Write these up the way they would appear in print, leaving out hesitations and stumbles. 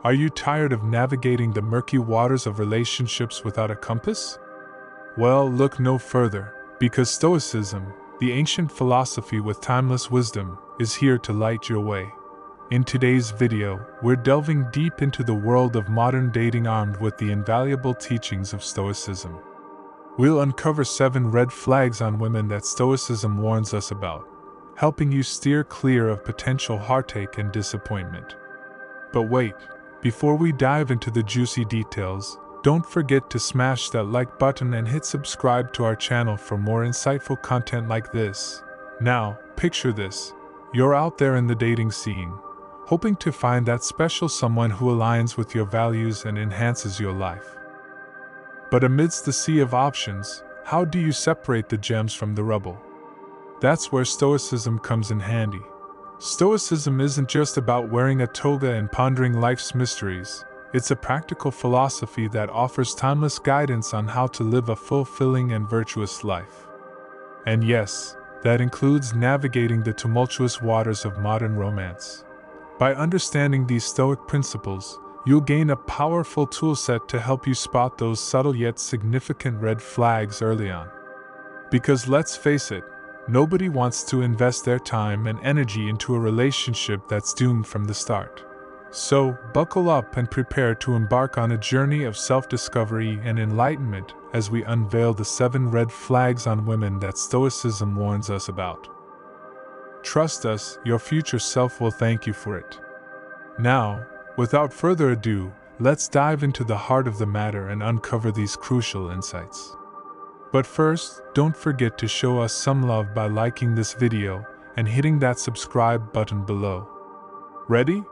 Are you tired of navigating the murky waters of relationships without a compass? Well, look no further, because Stoicism, the ancient philosophy with timeless wisdom, is here to light your way. In today's video, we're delving deep into the world of modern dating armed with the invaluable teachings of Stoicism. We'll uncover 7 red flags on women that Stoicism warns us about, helping you steer clear of potential heartache and disappointment. But wait, before we dive into the juicy details, don't forget to smash that like button and hit subscribe to our channel for more insightful content like this. Now, picture this. You're out there in the dating scene, hoping to find that special someone who aligns with your values and enhances your life. But amidst the sea of options, how do you separate the gems from the rubble? That's where Stoicism comes in handy. Stoicism isn't just about wearing a toga and pondering life's mysteries. It's a practical philosophy that offers timeless guidance on how to live a fulfilling and virtuous life. And yes, that includes navigating the tumultuous waters of modern romance. By understanding these Stoic principles, you'll gain a powerful toolset to help you spot those subtle yet significant red flags early on. Because let's face it, nobody wants to invest their time and energy into a relationship that's doomed from the start. So, buckle up and prepare to embark on a journey of self-discovery and enlightenment as we unveil the 7 red flags on women that Stoicism warns us about. Trust us, your future self will thank you for it. Now, without further ado, let's dive into the heart of the matter and uncover these crucial insights. But first, don't forget to show us some love by liking this video and hitting that subscribe button below. Ready?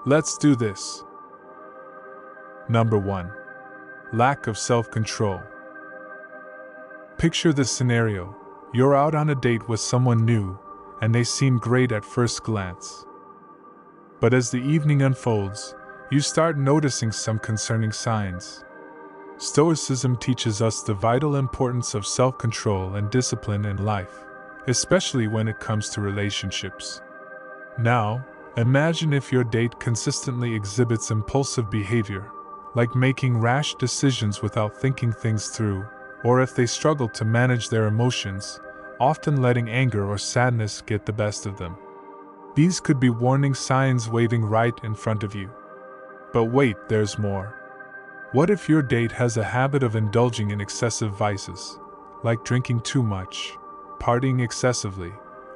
Let's do this. Number 1. Lack of self-control. Picture this scenario. You're out on a date with someone new, and they seem great at first glance. But as the evening unfolds, you start noticing some concerning signs. Stoicism teaches us the vital importance of self-control and discipline in life, especially when it comes to relationships. Now, imagine if your date consistently exhibits impulsive behavior, like making rash decisions without thinking things through, or if they struggle to manage their emotions, often letting anger or sadness get the best of them. These could be warning signs waving right in front of you. But wait, there's more. What if your date has a habit of indulging in excessive vices, like drinking too much, partying excessively,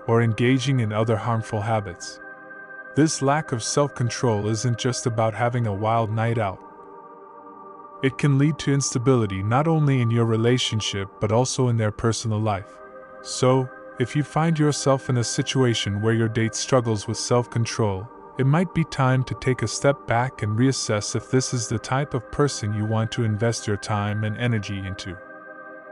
or engaging in other harmful habits? This lack of self-control isn't just about having a wild night out. It can lead to instability not only in your relationship but also in their personal life. So, if you find yourself in a situation where your date struggles with self-control, it might be time to take a step back and reassess if this is the type of person you want to invest your time and energy into.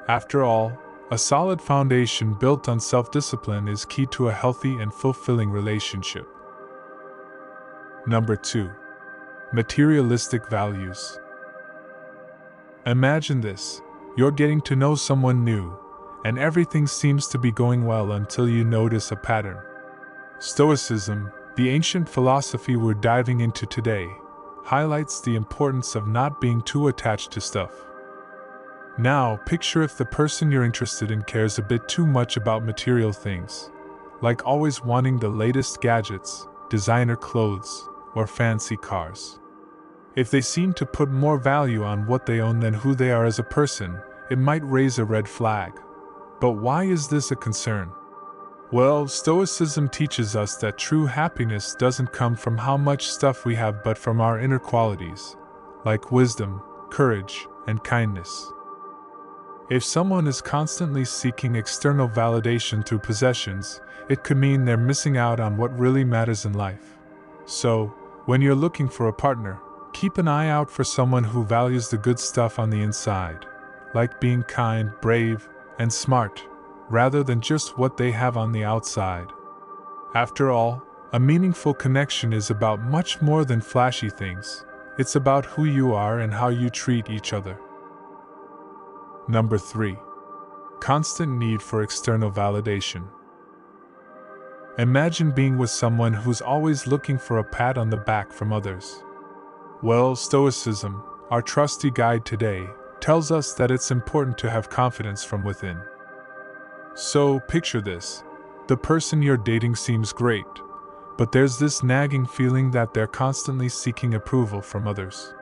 After all, a solid foundation built on self-discipline is key to a healthy and fulfilling relationship. Number 2. Materialistic values. Imagine this. You're getting to know someone new, and everything seems to be going well until you notice a pattern. Stoicism, the ancient philosophy we're diving into today, highlights the importance of not being too attached to stuff. Now, picture if the person you're interested in cares a bit too much about material things, like always wanting the latest gadgets, designer clothes, or fancy cars. If they seem to put more value on what they own than who they are as a person, it might raise a red flag. But why is this a concern? Well, Stoicism teaches us that true happiness doesn't come from how much stuff we have but from our inner qualities, like wisdom, courage, and kindness. If someone is constantly seeking external validation through possessions, it could mean they're missing out on what really matters in life. So, when you're looking for a partner, keep an eye out for someone who values the good stuff on the inside, like being kind, brave, and smart, rather than just what they have on the outside. After all, a meaningful connection is about much more than flashy things. It's about who you are and how you treat each other. Number 3. Constant need for external validation. Imagine being with someone who's always looking for a pat on the back from others. Well, Stoicism, our trusty guide today, tells us that it's important to have confidence from within. So, picture this. The person you're dating seems great, but there's this nagging feeling that they're constantly seeking approval from others.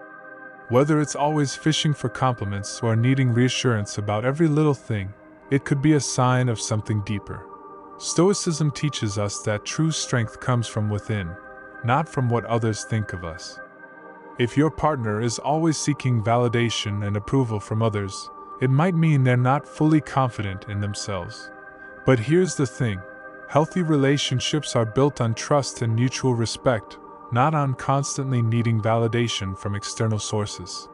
Whether it's always fishing for compliments or needing reassurance about every little thing, it could be a sign of something deeper. Stoicism teaches us that true strength comes from within, not from what others think of us. If your partner is always seeking validation and approval from others, it might mean they're not fully confident in themselves. But here's the thing: healthy relationships are built on trust and mutual respect, not on constantly needing validation from external sources.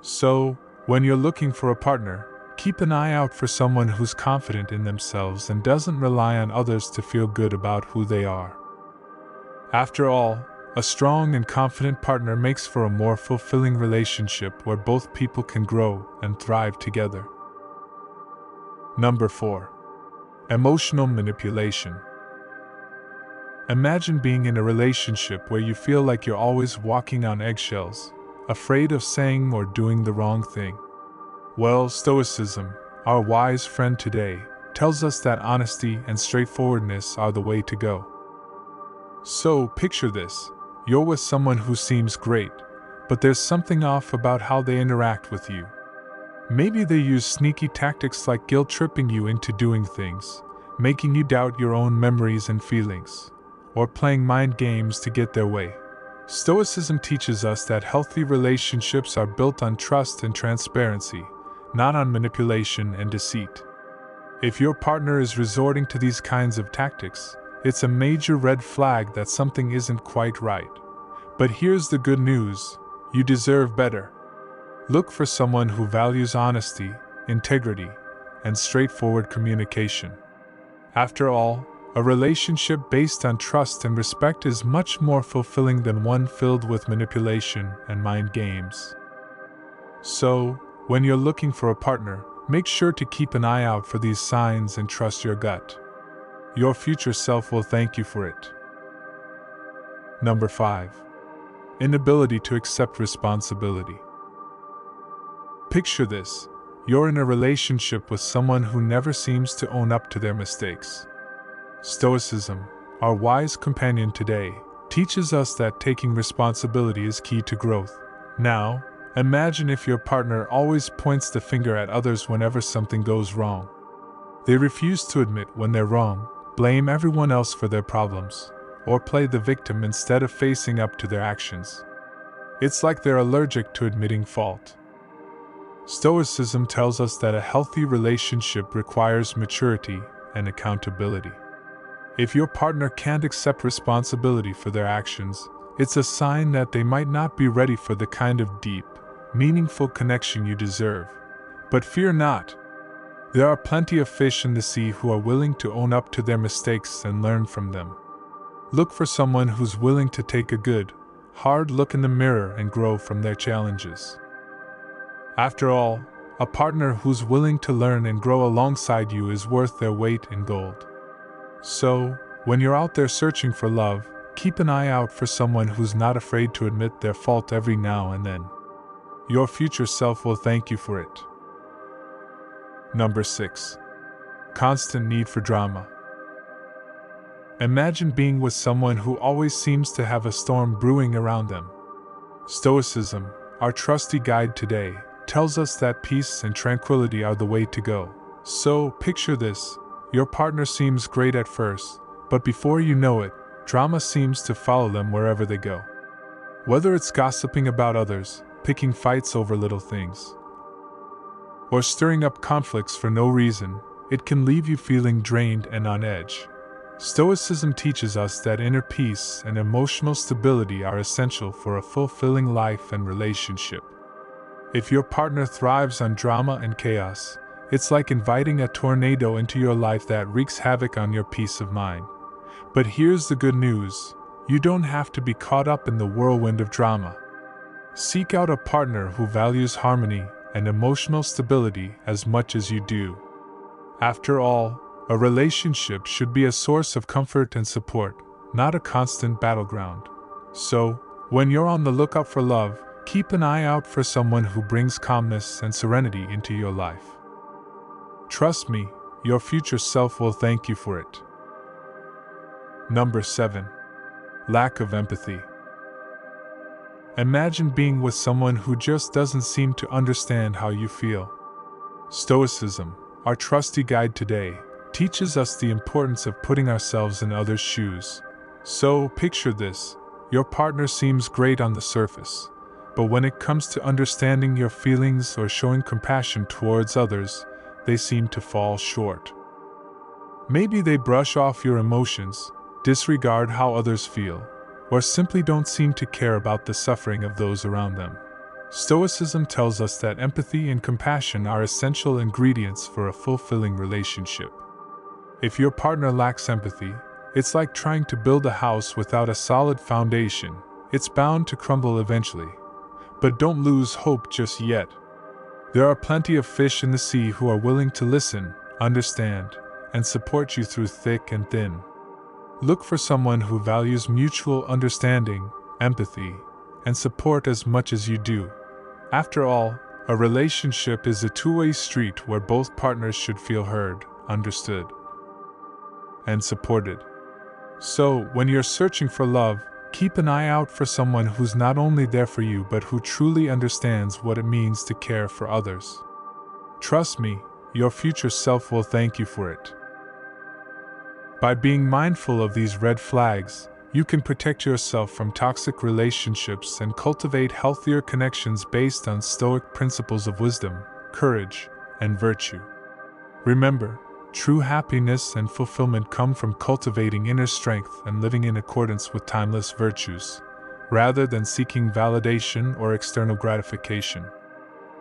So, when you're looking for a partner, keep an eye out for someone who's confident in themselves and doesn't rely on others to feel good about who they are. After all, a strong and confident partner makes for a more fulfilling relationship where both people can grow and thrive together. Number 4. Emotional manipulation. Imagine being in a relationship where you feel like you're always walking on eggshells, afraid of saying or doing the wrong thing. Well, Stoicism, our wise friend today, tells us that honesty and straightforwardness are the way to go. So, picture this. You're with someone who seems great, but there's something off about how they interact with you. Maybe they use sneaky tactics like guilt-tripping you into doing things, making you doubt your own memories and feelings, or playing mind games to get their way. Stoicism teaches us that healthy relationships are built on trust and transparency, not on manipulation and deceit. If your partner is resorting to these kinds of tactics, it's a major red flag that something isn't quite right. But here's the good news: you deserve better. Look for someone who values honesty, integrity, and straightforward communication. After all, a relationship based on trust and respect is much more fulfilling than one filled with manipulation and mind games. So, when you're looking for a partner, make sure to keep an eye out for these signs and trust your gut. Your future self will thank you for it. Number 5. Inability to accept responsibility. Picture this: you're in a relationship with someone who never seems to own up to their mistakes. Stoicism, our wise companion today, teaches us that taking responsibility is key to growth. Now, imagine if your partner always points the finger at others whenever something goes wrong. They refuse to admit when they're wrong, blame everyone else for their problems, or play the victim instead of facing up to their actions. It's like they're allergic to admitting fault. Stoicism tells us that a healthy relationship requires maturity and accountability. If your partner can't accept responsibility for their actions, it's a sign that they might not be ready for the kind of deep, meaningful connection you deserve. But fear not. There are plenty of fish in the sea who are willing to own up to their mistakes and learn from them. Look for someone who's willing to take a good, hard look in the mirror and grow from their challenges. After all, a partner who's willing to learn and grow alongside you is worth their weight in gold. So, when you're out there searching for love, keep an eye out for someone who's not afraid to admit their fault every now and then. Your future self will thank you for it. Number 6. Constant need for drama. Imagine being with someone who always seems to have a storm brewing around them. Stoicism, our trusty guide today, tells us that peace and tranquility are the way to go. So, picture this: your partner seems great at first, but before you know it, drama seems to follow them wherever they go. Whether it's gossiping about others, picking fights over little things, or stirring up conflicts for no reason, it can leave you feeling drained and on edge. Stoicism teaches us that inner peace and emotional stability are essential for a fulfilling life and relationship. If your partner thrives on drama and chaos, it's like inviting a tornado into your life that wreaks havoc on your peace of mind. But here's the good news: you don't have to be caught up in the whirlwind of drama. Seek out a partner who values harmony and emotional stability as much as you do. After all, a relationship should be a source of comfort and support, not a constant battleground. So, When you're on the lookout for love, keep an eye out for someone who brings calmness and serenity into your life. Trust me, your future self will thank you for it. Number 7. Lack of empathy. Imagine being with someone who just doesn't seem to understand how you feel. Stoicism, our trusty guide today, teaches us the importance of putting ourselves in others' shoes. So, picture this: your partner seems great on the surface, but when it comes to understanding your feelings or showing compassion towards others, they seem to fall short. Maybe they brush off your emotions, disregard how others feel, or simply don't seem to care about the suffering of those around them. Stoicism tells us that empathy and compassion are essential ingredients for a fulfilling relationship. If your partner lacks empathy, it's like trying to build a house without a solid foundation. It's bound to crumble eventually. But don't lose hope just yet. There are plenty of fish in the sea who are willing to listen, understand, and support you through thick and thin. Look for someone who values mutual understanding, empathy, and support as much as you do. After all, a relationship is a two-way street where both partners should feel heard, understood, and supported. So, when you're searching for love, keep an eye out for someone who's not only there for you but who truly understands what it means to care for others. Trust me, your future self will thank you for it. By being mindful of these red flags, you can protect yourself from toxic relationships and cultivate healthier connections based on Stoic principles of wisdom, courage, and virtue. Remember, true happiness and fulfillment come from cultivating inner strength and living in accordance with timeless virtues, rather than seeking validation or external gratification.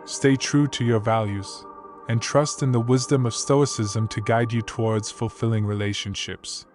Stay true to your values, and trust in the wisdom of Stoicism to guide you towards fulfilling relationships.